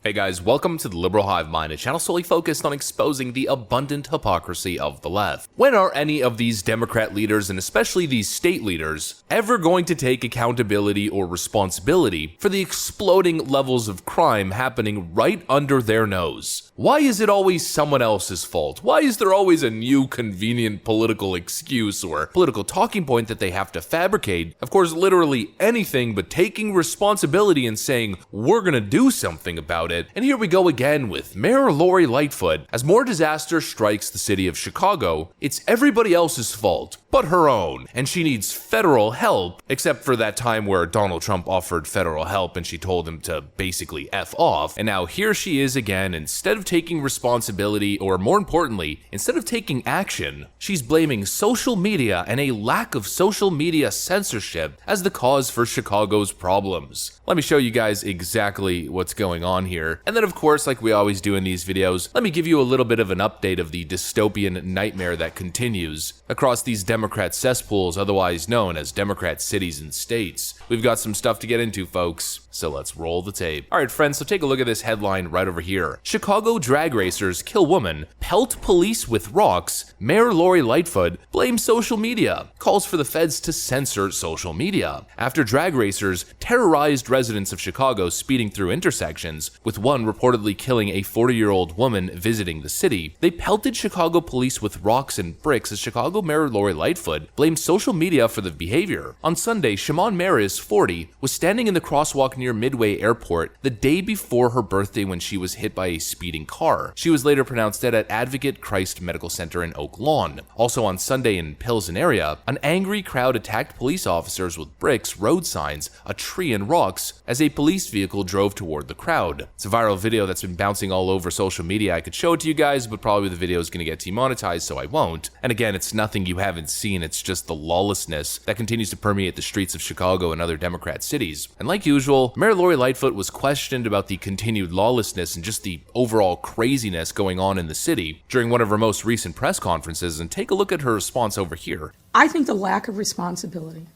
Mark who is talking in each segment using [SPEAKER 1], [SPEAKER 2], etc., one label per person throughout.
[SPEAKER 1] Hey guys, welcome to the Liberal Hive Mind, a channel solely focused on exposing the abundant hypocrisy of the left. When are any of these Democrat leaders, and especially these state leaders, ever going to take accountability or responsibility for the exploding levels of crime happening right under their nose? Why is it always someone else's fault? Why is there always a new convenient political excuse or political talking point that they have to fabricate? Of course, literally anything but taking responsibility and saying, we're gonna do something about it. And here we go again with Mayor Lori Lightfoot. As more disaster strikes the city of Chicago, it's everybody else's fault but her own, and she needs federal help, except for that time where Donald Trump offered federal help and she told him to basically F off. And now here she is again, instead of taking responsibility, or more importantly, instead of taking action, she's blaming social media and a lack of social media censorship as the cause for Chicago's problems. Let me show you guys exactly what's going on here. And then of course, like we always do in these videos, let me give you a little bit of an update of the dystopian nightmare that continues across these Democrat cesspools, otherwise known as Democrat cities and states. We've got some stuff to get into, folks, so let's roll the tape. Alright friends, so take a look at this headline right over here. Chicago drag racers kill woman, pelt police with rocks, Mayor Lori Lightfoot blames social media, calls for the feds to censor social media. After drag racers terrorized residents of Chicago speeding through intersections, with one reportedly killing a 40-year-old woman visiting the city, they pelted Chicago police with rocks and bricks as Chicago Mayor Lori Lightfoot blamed social media for the behavior. On Sunday, Shimon Maris, 40, was standing in the crosswalk near Midway Airport the day before her birthday when she was hit by a speeding car. She was later pronounced dead at Advocate Christ Medical Center in Oak Lawn. Also on Sunday in Pilsen area, an angry crowd attacked police officers with bricks, road signs, a tree, and rocks as a police vehicle drove toward the crowd. It's a viral video that's been bouncing all over social media. I could show it to you guys, but probably the video is going to get demonetized, so I won't. And again, it's nothing you haven't seen, it's just the lawlessness that continues to permeate the streets of Chicago and other Democrat cities. And like usual, Mayor Lori Lightfoot was questioned about the continued lawlessness and just the overall craziness going on in the city during one of her most recent press conferences, and take a look at her response over here.
[SPEAKER 2] I think the lack of responsibility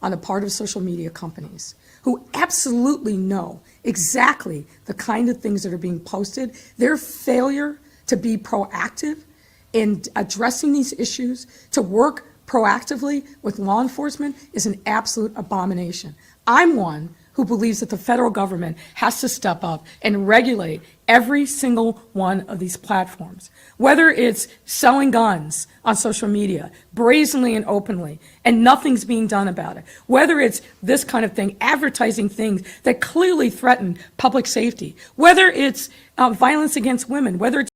[SPEAKER 2] on the part of social media companies, who absolutely know exactly the kind of things that are being posted, their failure to be proactive in addressing these issues, to work proactively with law enforcement, is an absolute abomination. I'm one who believes that the federal government has to step up and regulate every single one of these platforms. Whether it's selling guns on social media, brazenly and openly, and nothing's being done about it. Whether it's this kind of thing, advertising things that clearly threaten public safety. Whether it's violence against women, whether it's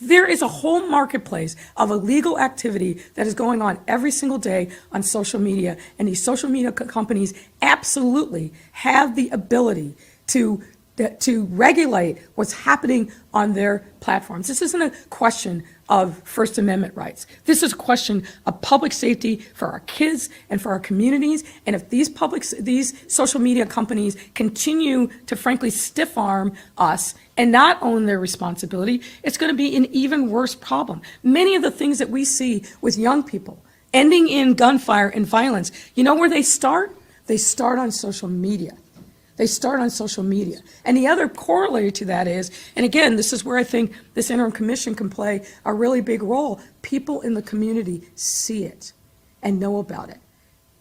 [SPEAKER 2] there is a whole marketplace of illegal activity that is going on every single day on social media, and these social media companies absolutely have the ability to regulate what's happening on their platforms. This isn't a question of First Amendment rights. This is a question of public safety for our kids and for our communities. And if these social media companies continue to frankly stiff arm us and not own their responsibility, it's going to be an even worse problem. Many of the things that we see with young people ending in gunfire and violence, you know where they start? They start on social media. They start on social media. And the other corollary to that is, and again, this is where I think this interim commission can play a really big role, people in the community see it and know about it.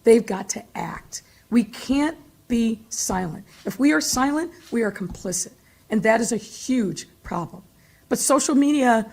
[SPEAKER 2] They've got to act. We can't be silent. If we are silent, we are complicit. And that is a huge problem. But social media,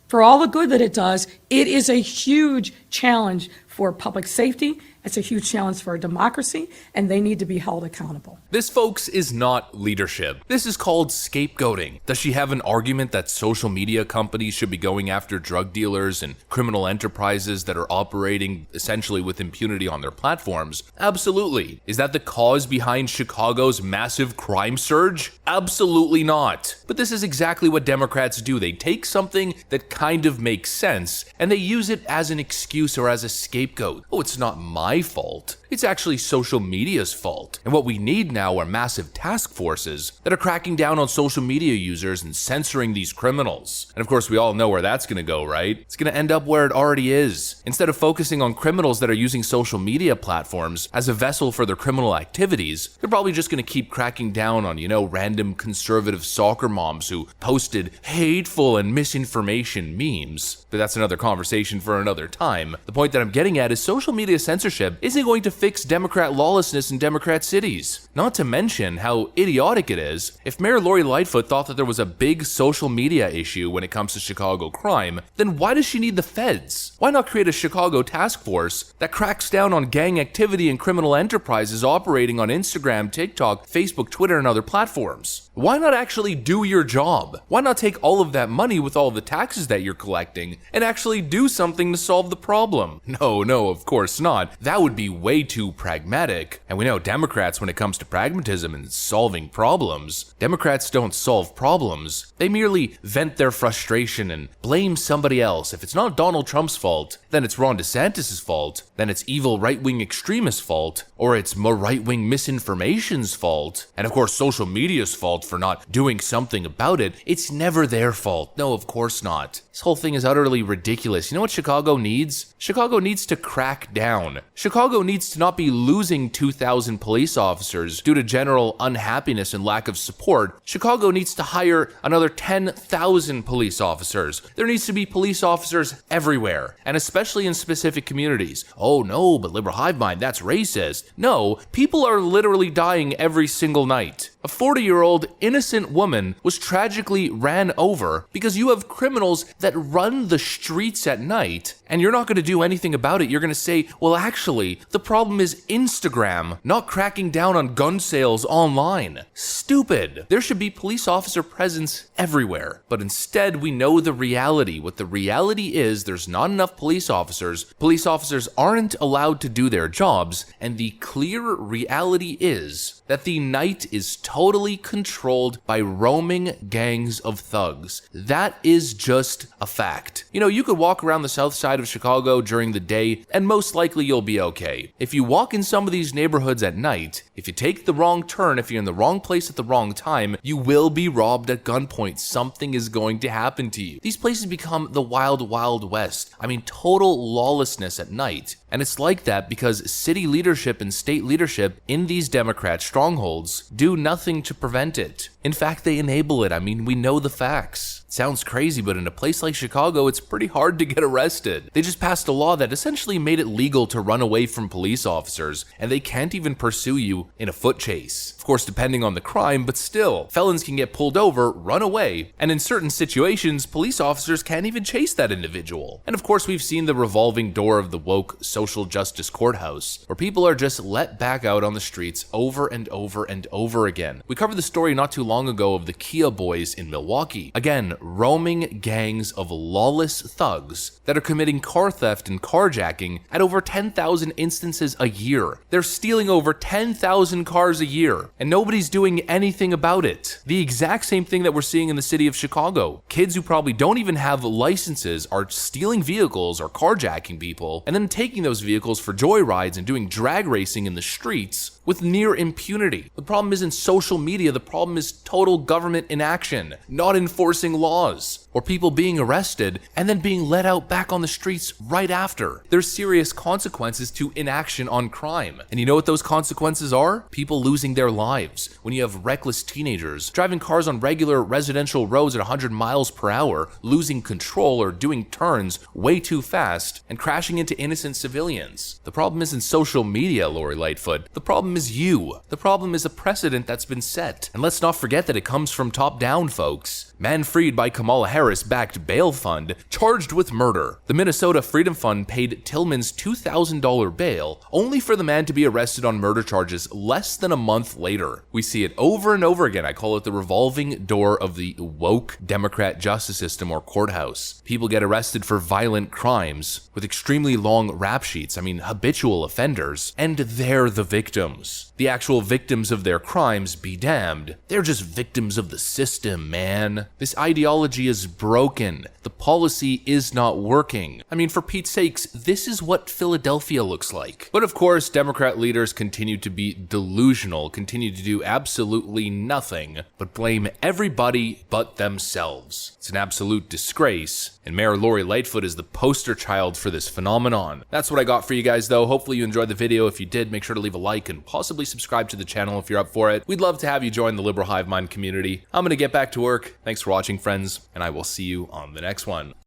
[SPEAKER 2] for all the good that it does, it is a huge challenge for public safety. It's a huge challenge for our democracy, and they need to be held accountable.
[SPEAKER 1] This, folks, is not leadership. This is called scapegoating. Does she have an argument that social media companies should be going after drug dealers and criminal enterprises that are operating essentially with impunity on their platforms? Absolutely. Is that the cause behind Chicago's massive crime surge? Absolutely not. But this is exactly what Democrats do. They take something that kind of makes sense, and they use it as an excuse or as a scapegoat. Oh, it's not my fault. It's actually social media's fault. And what we need now are massive task forces that are cracking down on social media users and censoring these criminals. And of course, we all know where that's going to go, right? It's going to end up where it already is. Instead of focusing on criminals that are using social media platforms as a vessel for their criminal activities, they're probably just going to keep cracking down on, random conservative soccer moms who posted hateful and misinformation memes. But that's another conversation for another time. The point that I'm getting at is social media censorship isn't going to fix Democrat lawlessness in Democrat cities. Not to mention how idiotic it is. If Mayor Lori Lightfoot thought that there was a big social media issue when it comes to Chicago crime, then why does she need the feds? Why not create a Chicago task force that cracks down on gang activity and criminal enterprises operating on Instagram, TikTok, Facebook, Twitter, and other platforms? Why not actually do your job? Why not take all of that money with all of the taxes that you're collecting and actually do something to solve the problem? No, of course not. That would be way too pragmatic. And we know Democrats, when it comes to pragmatism and solving problems, Democrats don't solve problems. They merely vent their frustration and blame somebody else. If it's not Donald Trump's fault, then it's Ron DeSantis' fault, then it's evil right-wing extremists' fault, or it's more right-wing misinformation's fault, and of course social media's fault for not doing something about it. It's never their fault. No, of course not. This whole thing is utterly ridiculous. You know what Chicago needs? Chicago needs to crack down. Chicago needs to not be losing 2,000 police officers due to general unhappiness and lack of support. Chicago needs to hire another 10,000 police officers. There needs to be police officers everywhere, and especially in specific communities. Oh no, but liberal hive mind, that's racist. No, people are literally dying every single night. A 40-year-old innocent woman was tragically ran over because you have criminals that run the streets at night, and you're not going to do anything about it. You're going to say, well, actually, the problem is Instagram, not cracking down on gun sales online. Stupid. There should be police officer presence everywhere. But instead, we know the reality. What the reality is, there's not enough police officers. Police officers aren't allowed to do their jobs, and the clear reality is that the night is totally controlled by roaming gangs of thugs. That is just a fact. You could walk around the south side of Chicago during the day, and most likely you'll be okay. If you walk in some of these neighborhoods at night, if you take the wrong turn, if you're in the wrong place at the wrong time, you will be robbed at gunpoint. Something is going to happen to you. These places become the wild, wild west. Total lawlessness at night. And it's like that because city leadership and state leadership in these Democrat strongholds do nothing to prevent it. In fact, they enable it. We know the facts. It sounds crazy, but in a place like Chicago, it's pretty hard to get arrested. They just passed a law that essentially made it legal to run away from police officers, and they can't even pursue you in a foot chase. Of course, depending on the crime, but still, felons can get pulled over, run away, and in certain situations, police officers can't even chase that individual. And of course, we've seen the revolving door of the woke social justice courthouse, where people are just let back out on the streets over and over and over again. We covered the story not too long ago of the Kia boys in Milwaukee. Again, roaming gangs of lawless thugs that are committing car theft and carjacking at over 10,000 instances a year. They're stealing over 10,000 cars a year, and nobody's doing anything about it. The exact same thing that we're seeing in the city of Chicago. Kids who probably don't even have licenses are stealing vehicles or carjacking people, and then taking those vehicles for joyrides and doing drag racing in the streets with near impunity. The problem isn't social media, the problem is total government inaction, not enforcing laws, or people being arrested and then being let out back on the streets right after. There's serious consequences to inaction on crime. And you know what those consequences are? People losing their lives. When you have reckless teenagers driving cars on regular residential roads at 100 miles per hour, losing control or doing turns way too fast and crashing into innocent civilians. The problem isn't social media, Lori Lightfoot. The problem is you. The problem is a precedent that's been set. And let's not forget that it comes from top down, folks. Man freed by Kamala Harris-backed bail fund charged with murder. The Minnesota Freedom Fund paid Tillman's $2,000 bail only for the man to be arrested on murder charges less than a month later. We see it over and over again. I call it the revolving door of the woke Democrat justice system or courthouse. People get arrested for violent crimes with extremely long rap sheets. Habitual offenders. And they're the victims. The actual victims of their crimes, be damned. They're just just victims of the system, man. This ideology is broken. The policy is not working. I mean, for Pete's sakes, this is what Philadelphia looks like. But of course, Democrat leaders continue to be delusional, continue to do absolutely nothing but blame everybody but themselves. It's an absolute disgrace, and Mayor Lori Lightfoot is the poster child for this phenomenon. That's what I got for you guys, though. Hopefully you enjoyed the video. If you did, make sure to leave a like and possibly subscribe to the channel if you're up for it. We'd love to have you join the Liberal Hive Mind community. I'm gonna get back to work. Thanks for watching, friends, and I will see you on the next one.